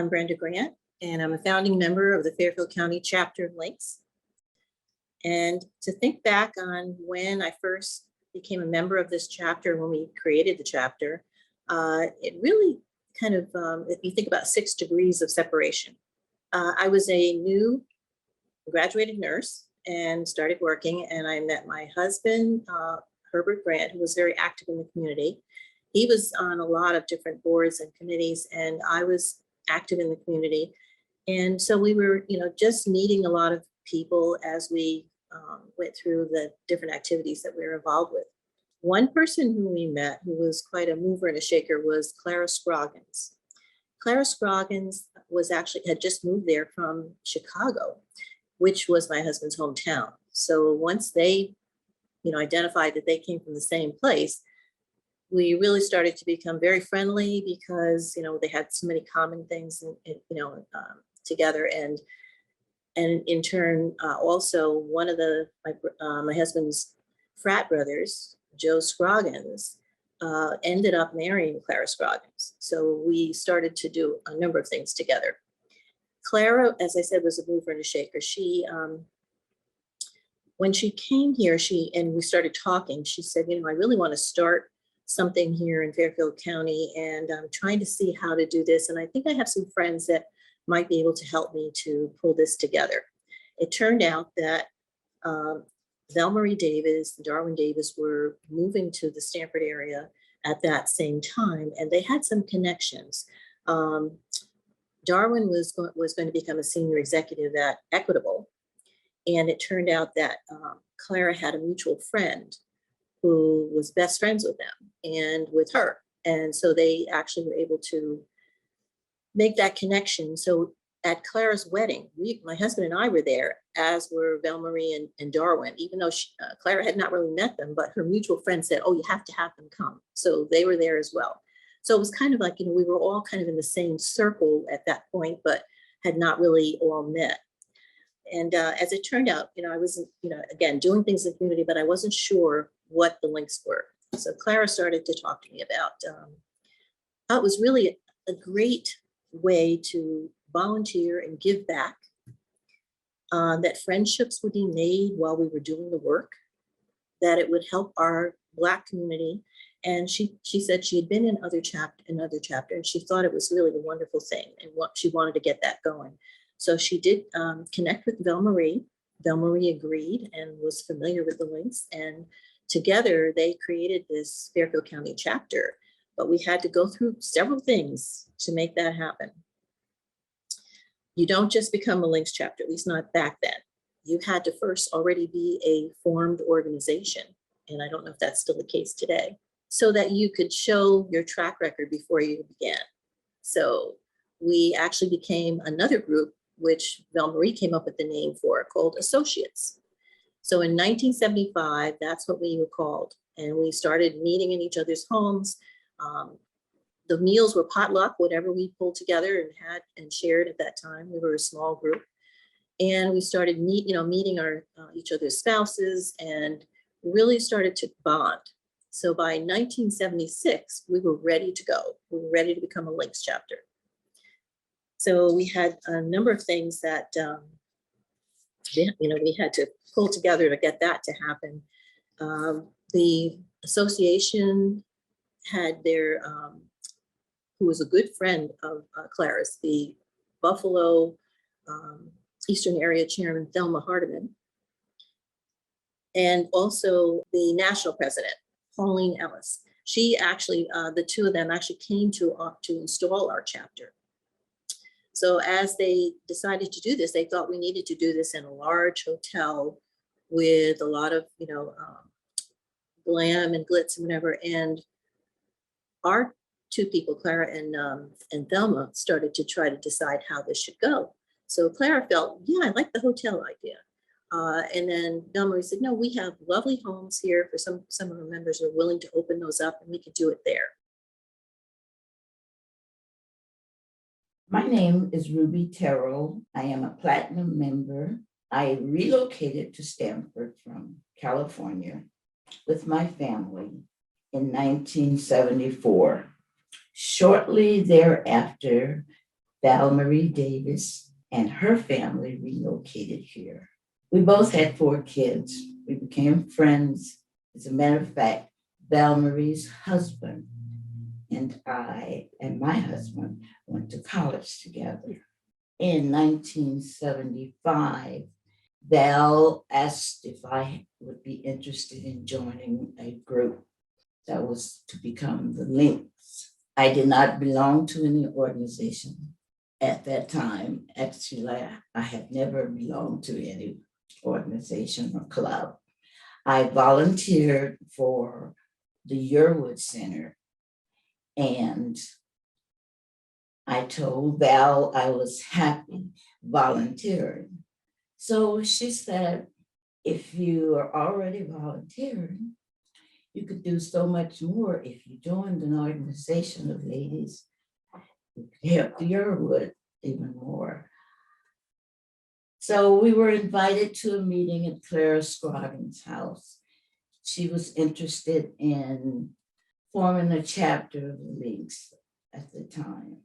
I'm Brenda Grant, and I'm a founding member of the Fairfield County chapter of Links. And to think back on when I first became a member of this chapter, when we created the chapter, it really kind of, if you think about 6 degrees of separation. I was a new graduated nurse and started working, and I met my husband, Herbert Grant, who was very active in the community. He was on a lot of different boards and committees, and I was active in the community. And so we were, just meeting a lot of people as we went through the different activities that we were involved with. One person who we met who was quite a mover and a shaker was Clara Scroggins. Clara Scroggins had just moved there from Chicago, which was my husband's hometown. So once they, identified that they came from the same place, we really started to become very friendly because, they had so many common things, together. And in turn, also one of my husband's frat brothers, Joe Scroggins, ended up marrying Clara Scroggins. So we started to do a number of things together. Clara, as I said, was a mover and a shaker. She, when she came here, and we started talking, she said, I really want to start something here in Fairfield County, and I'm trying to see how to do this. And I think I have some friends that might be able to help me to pull this together. It turned out that Marie Davis and Darwin Davis were moving to the Stamford area at that same time, and they had some connections. Darwin was going to become a senior executive at Equitable, and it turned out that Clara had a mutual friend who was best friends with them and with her, and so they actually were able to make that connection. So at Clara's wedding, my husband and I were there, as were Marie and Darwin, even though Clara had not really met them, but her mutual friend said, oh, you have to have them come. So they were there as well. So it was kind of like, we were all kind of in the same circle at that point, but had not really all met. And as it turned out, I wasn't, again, doing things in the community, but I wasn't sure what the links were. So Clara started to talk to me about how it was really a great way to volunteer and give back, that friendships would be made while we were doing the work, that it would help our Black community. And she said she had been in another chapter, and she thought it was really a wonderful thing, and she wanted to get that going. So she did connect with Marie. Marie agreed and was familiar with the links, and together they created this Fairfield County chapter. But we had to go through several things to make that happen. You don't just become a links chapter, at least not back then. You had to first already be a formed organization, and I don't know if that's still the case today, so that you could show your track record before you began. So we actually became another group, which Marie came up with the name for, called Associates. So in 1975, that's what we were called. And we started meeting in each other's homes. The meals were potluck, whatever we pulled together and had and shared at that time. We were a small group. And we started meeting our each other's spouses, and really started to bond. So by 1976, we were ready to go. We were ready to become a links chapter. So we had a number of things that we had to pull together to get that to happen. The association had their, who was a good friend of Clara's, the Buffalo Eastern Area Chairman, Thelma Hardiman, and also the national president, Pauline Ellis. She actually, the two of them actually came to install our chapter. So as they decided to do this, they thought we needed to do this in a large hotel with a lot of, glam and glitz and whatever. And our two people, Clara and Thelma, started to try to decide how this should go. So Clara felt, yeah, I like the hotel idea. And then Marie said, no, we have lovely homes here for some of our members are willing to open those up, and we could do it there. My name is Ruby Terrell. I am a platinum member. I relocated to Stamford from California with my family in 1974. Shortly thereafter, Valerie Davis and her family relocated here. We both had 4 kids. We became friends. As a matter of fact, Valerie's husband and I and my husband went to college together. In 1975, Val asked if I would be interested in joining a group that was to become the Links. I did not belong to any organization at that time. Actually, I had never belonged to any organization or club. I volunteered for the Yearwood Center, and I told Val I was happy volunteering. So she said, if you are already volunteering, you could do so much more if you joined an organization of ladies. You could help the Yearwood even more. So we were invited to a meeting at Clara Scroggins' house. She was interested in forming a chapter of the Links at the time.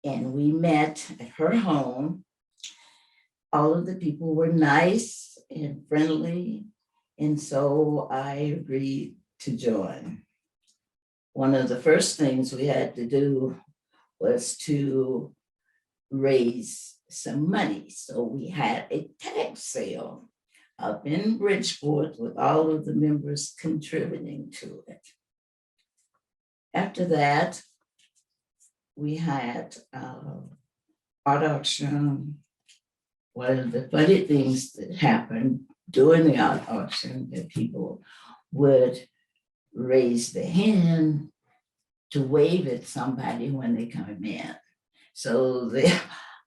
And we met at her home. All of the people were nice and friendly, and so I agreed to join. One of the first things we had to do was to raise some money. So we had a tag sale up in Bridgeport with all of the members contributing to it. After that, we had art auction. One of the funny things that happened during the art auction, that people would raise their hand to wave at somebody when they come in. So the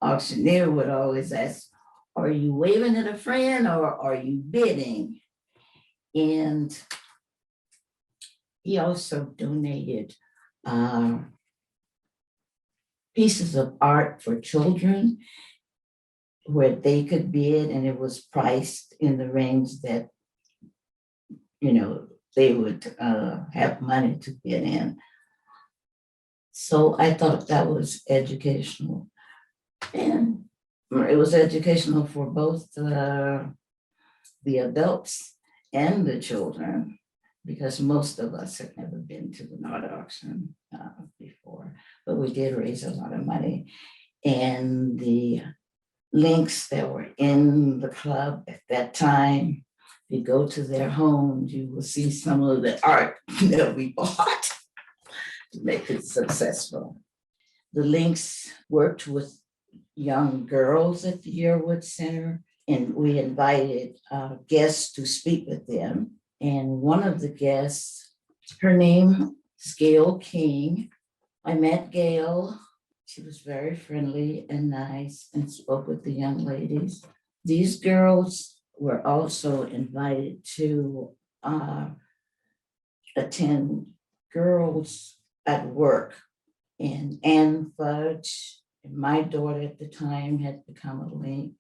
auctioneer would always ask, are you waving at a friend or are you bidding? And he also donated pieces of art for children where they could bid, and it was priced in the range that, you know, they would have money to bid in. So I thought that was educational. And it was educational for both the adults and the children, because most of us had never been to an art auction before, but we did raise a lot of money. And the Links that were in the club at that time, if you go to their homes, you will see some of the art that we bought to make it successful. The Links worked with young girls at the Yearwood Center, and we invited guests to speak with them. And one of the guests, her name is Gail King. I met Gail. She was very friendly and nice and spoke with the young ladies. These girls were also invited to attend Girls at Work. And Ann Fudge, and my daughter at the time had become a Link,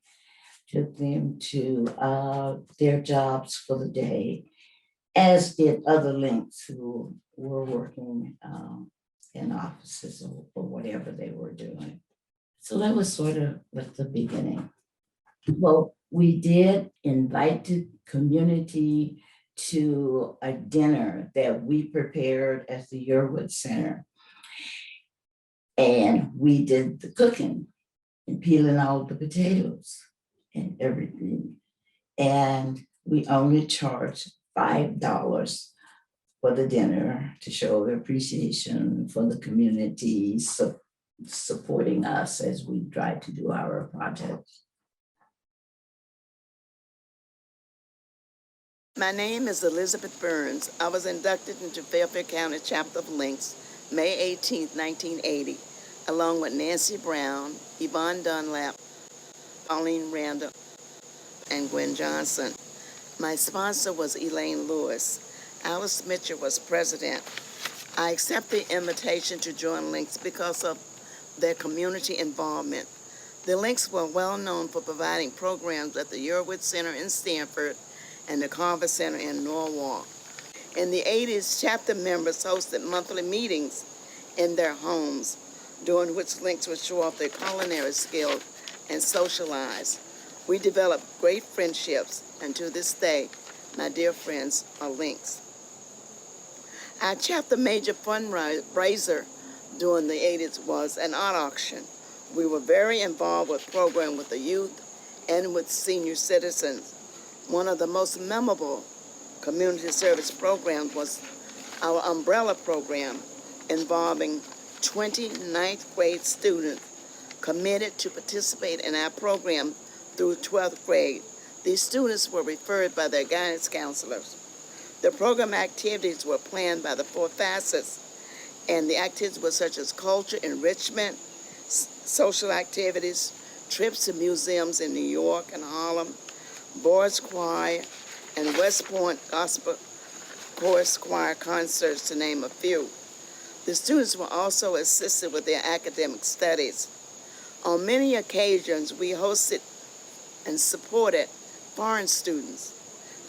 took them to their jobs for the day, as did other Links who were working in offices or whatever they were doing. So that was sort of like the beginning. Well, we did invite the community to a dinner that we prepared at the Yearwood Center. And we did the cooking and peeling all the potatoes and everything. And we only charged $5 for the dinner to show the appreciation for the community supporting us as we try to do our projects. My name is Elizabeth Burns. I was inducted into Fairfield County Chapter of Links May 18, 1980, along with Nancy Brown, Yvonne Dunlap, Pauline Randall, and Gwen Johnson. My sponsor was Elaine Lewis. Alice Mitchell was president. I accepted the invitation to join Links because of their community involvement. The Links were well known for providing programs at the Yearwood Center in Stanford and the Carver Center in Norwalk. In the 80s, chapter members hosted monthly meetings in their homes. during which links would show off their culinary skills and socialize. We developed great friendships, and to this day, my dear friends are links. Our chapter major fundraiser during the 80s was an art auction. We were very involved with programs with the youth and with senior citizens. One of the most memorable community service programs was our umbrella program involving 20 ninth grade students committed to participate in our program through 12th grade. These students were referred by their guidance counselors. The program activities were planned by the 4 facets, and the activities were such as culture, enrichment, social activities, trips to museums in New York and Harlem, boys choir, and West Point Gospel Chorus Choir concerts, to name a few. The students were also assisted with their academic studies. On many occasions, we hosted and supported foreign students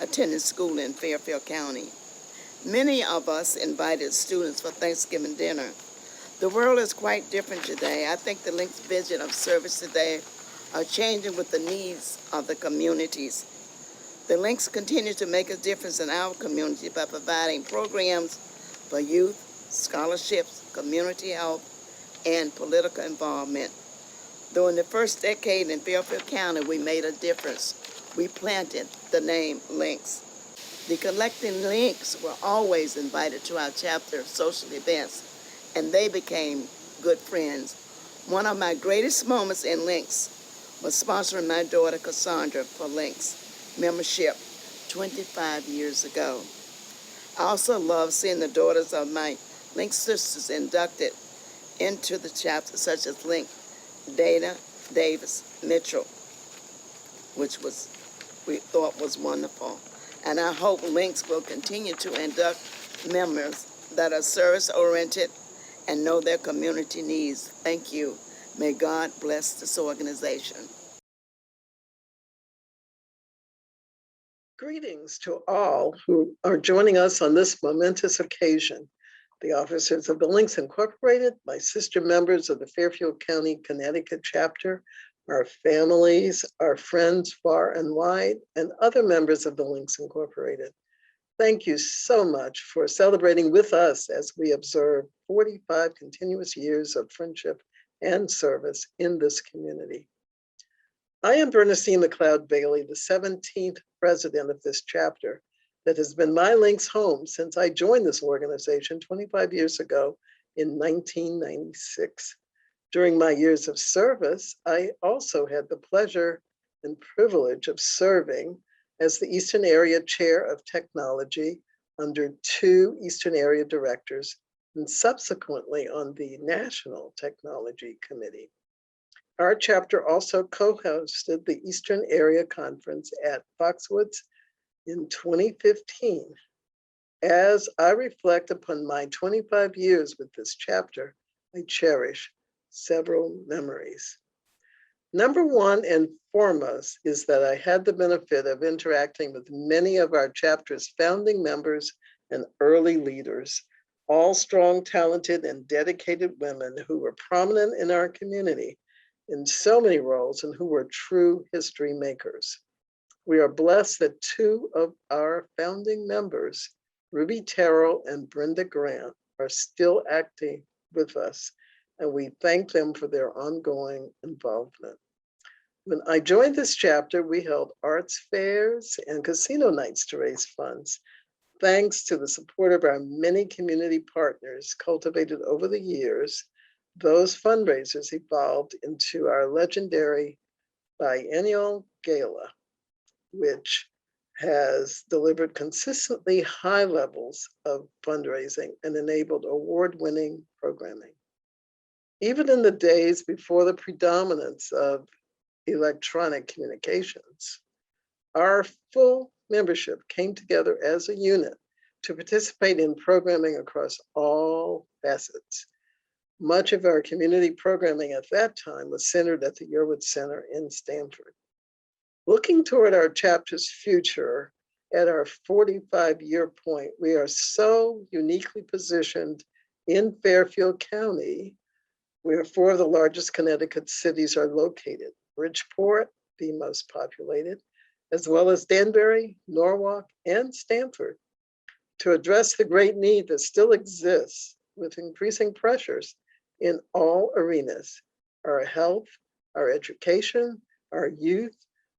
attending school in Fairfield County. Many of us invited students for Thanksgiving dinner. The world is quite different today. I think the Link's vision of service today are changing with the needs of the communities. The Links continue to make a difference in our community by providing programs for youth, scholarships, community health, and political involvement. During the first decade in Fairfield County, we made a difference. We planted the name Links. The collecting Links were always invited to our chapter social events, and they became good friends. One of my greatest moments in Links was sponsoring my daughter Cassandra for Links membership 25 years ago. I also love seeing the daughters of my Link sisters inducted into the chapter, such as Link Dana Davis Mitchell, which we thought was wonderful. And I hope Links will continue to induct members that are service-oriented and know their community needs. Thank you. May God bless this organization. Greetings to all who are joining us on this momentous occasion. The officers of the Links Incorporated, my sister members of the Fairfield County, Connecticut chapter, our families, our friends far and wide, and other members of the Links Incorporated. Thank you so much for celebrating with us as we observe 45 continuous years of friendship and service in this community. I am Ernestine McLeod Bailey, the 17th president of this chapter that has been my Links home since I joined this organization 25 years ago in 1996. During my years of service, I also had the pleasure and privilege of serving as the Eastern Area Chair of Technology under 2 Eastern Area directors, and subsequently on the National Technology Committee. Our chapter also co-hosted the Eastern Area Conference at Foxwoods in 2015. As I reflect upon my 25 years with this chapter, I cherish several memories. Number one and foremost is that I had the benefit of interacting with many of our chapter's founding members and early leaders, all strong, talented, and dedicated women who were prominent in our community in so many roles and who were true history makers. We are blessed that 2 of our founding members, Ruby Terrell and Brenda Grant, are still active with us, and we thank them for their ongoing involvement. When I joined this chapter, we held arts fairs and casino nights to raise funds. Thanks to the support of our many community partners cultivated over the years, those fundraisers evolved into our legendary biennial gala, which has delivered consistently high levels of fundraising and enabled award-winning programming. Even in the days before the predominance of electronic communications, our full membership came together as a unit to participate in programming across all facets. Much of our community programming at that time was centered at the Yearwood Center in Stamford. Looking toward our chapter's future at our 45-year point, we are so uniquely positioned in Fairfield County where 4 of the largest Connecticut cities are located: Bridgeport, the most populated, as well as Danbury, Norwalk, and Stamford. To address the great need that still exists with increasing pressures in all arenas: our health, our education, our youth,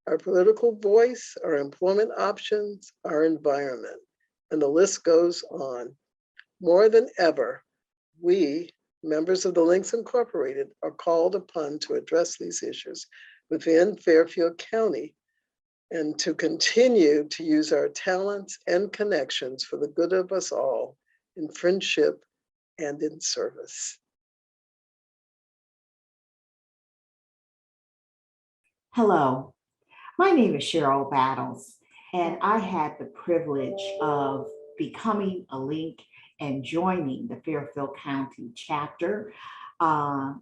our political voice, our employment options, our environment, and the list goes on. More than ever, we, members of the Links Incorporated, are called upon to address these issues within Fairfield County and to continue to use our talents and connections for the good of us all in friendship and in service. Hello, my name is Cheryl Battles, and I had the privilege of becoming a link and joining the Fairfield County chapter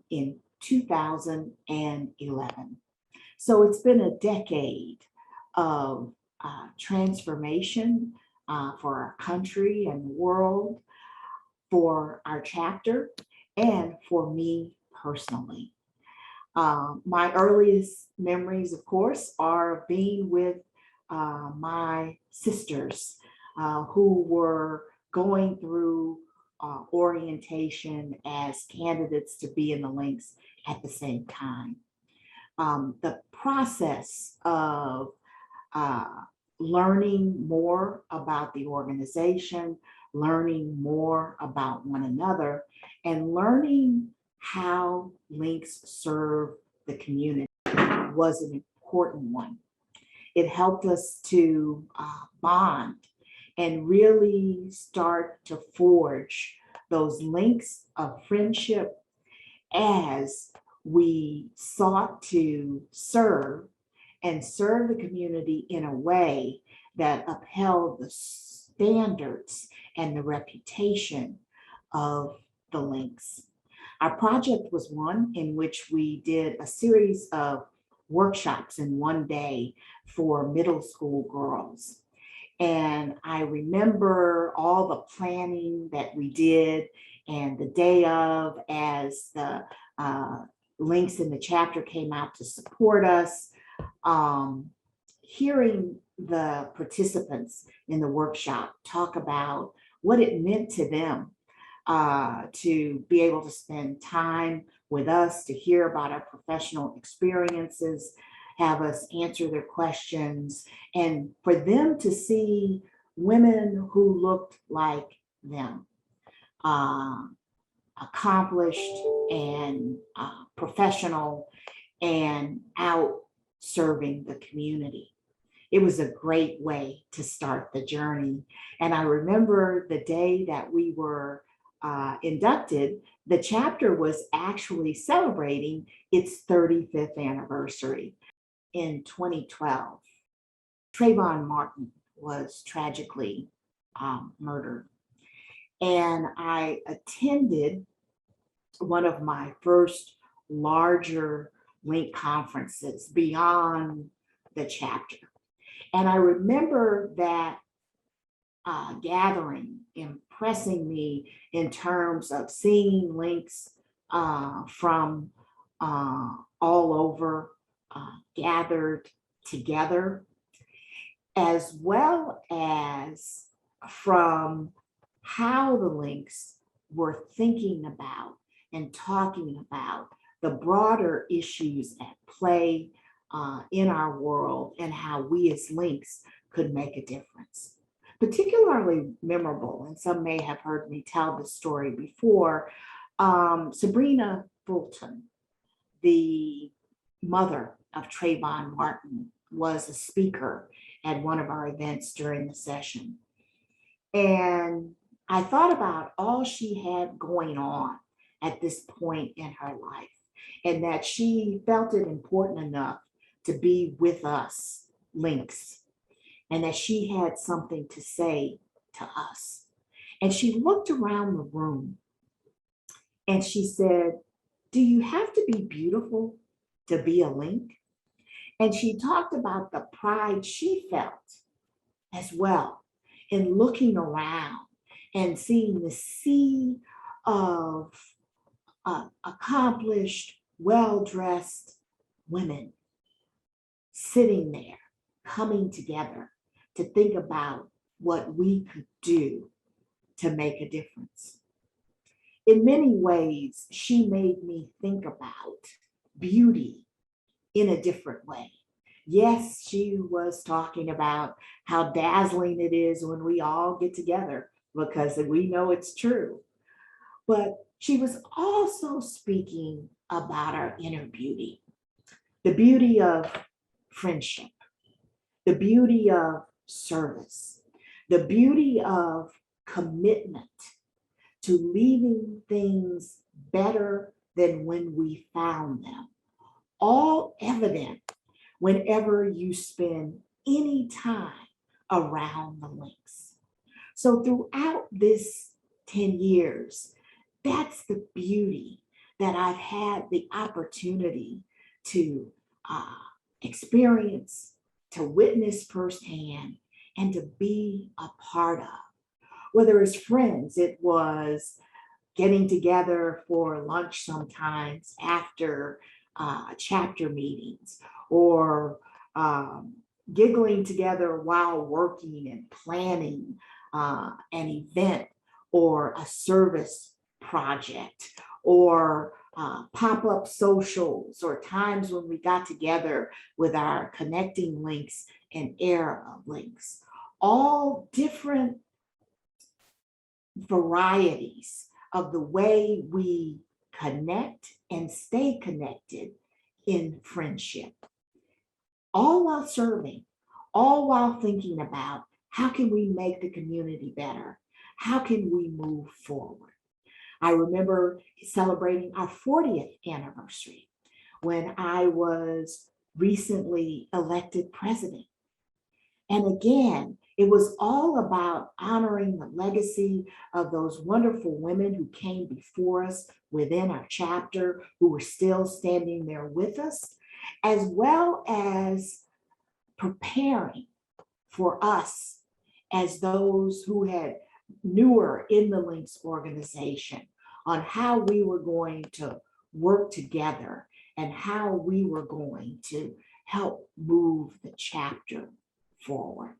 in 2011. So it's been a decade of transformation for our country and the world, for our chapter, and for me personally. My earliest memories, of course, are being with my sisters who were going through orientation as candidates to be in the Links at the same time. The process of learning more about the organization, learning more about one another, and learning how links serve the community was an important one. It helped us to bond and really start to forge those links of friendship as we sought to serve the community in a way that upheld the standards and the reputation of the links. Our project was one in which we did a series of workshops in one day for middle school girls. And I remember all the planning that we did, and the day of, as the links in the chapter came out to support us, hearing the participants in the workshop talk about what it meant to them to be able to spend time with us, to hear about our professional experiences, have us answer their questions, and for them to see women who looked like them, accomplished and professional and out serving the community. It was a great way to start the journey. And I remember the day that we were inducted, the chapter was actually celebrating its 35th anniversary. In 2012, Trayvon Martin was tragically murdered. And I attended one of my first larger link conferences beyond the chapter. And I remember that gathering impressing me in terms of seeing links from all over gathered together, as well as from how the links were thinking about and talking about the broader issues at play in our world and how we as links could make a difference. Particularly memorable, and some may have heard me tell this story before, Sabrina Fulton, the mother of Trayvon Martin, was a speaker at one of our events during the session. And I thought about all she had going on at this point in her life, and that she felt it important enough to be with us, links, and that she had something to say to us. And she looked around the room and she said, "Do you have to be beautiful to be a link?" And she talked about the pride she felt as well in looking around and seeing the sea of accomplished, well-dressed women sitting there, coming together to think about what we could do to make a difference. In many ways, she made me think about beauty in a different way. Yes, she was talking about how dazzling it is when we all get together because we know it's true. But she was also speaking about our inner beauty, the beauty of friendship, the beauty of service, the beauty of commitment to leaving things better than when we found them. All evident whenever you spend any time around the links. So throughout this 10 years, that's the beauty that I've had the opportunity to experience, to witness firsthand, and to be a part of. Whether it's friends, it was getting together for lunch sometimes after chapter meetings, or giggling together while working and planning an event or a service project, or pop-up socials, or times when we got together with our connecting links and era links. All different varieties of the way we connect and stay connected in friendship, all while serving, all while thinking about how can we make the community better? How can we move forward? I remember celebrating our 40th anniversary when I was recently elected president. And again, it was all about honoring the legacy of those wonderful women who came before us within our chapter, who were still standing there with us, as well as preparing for us as those who had newer in the Links organization on how we were going to work together and how we were going to help move the chapter forward.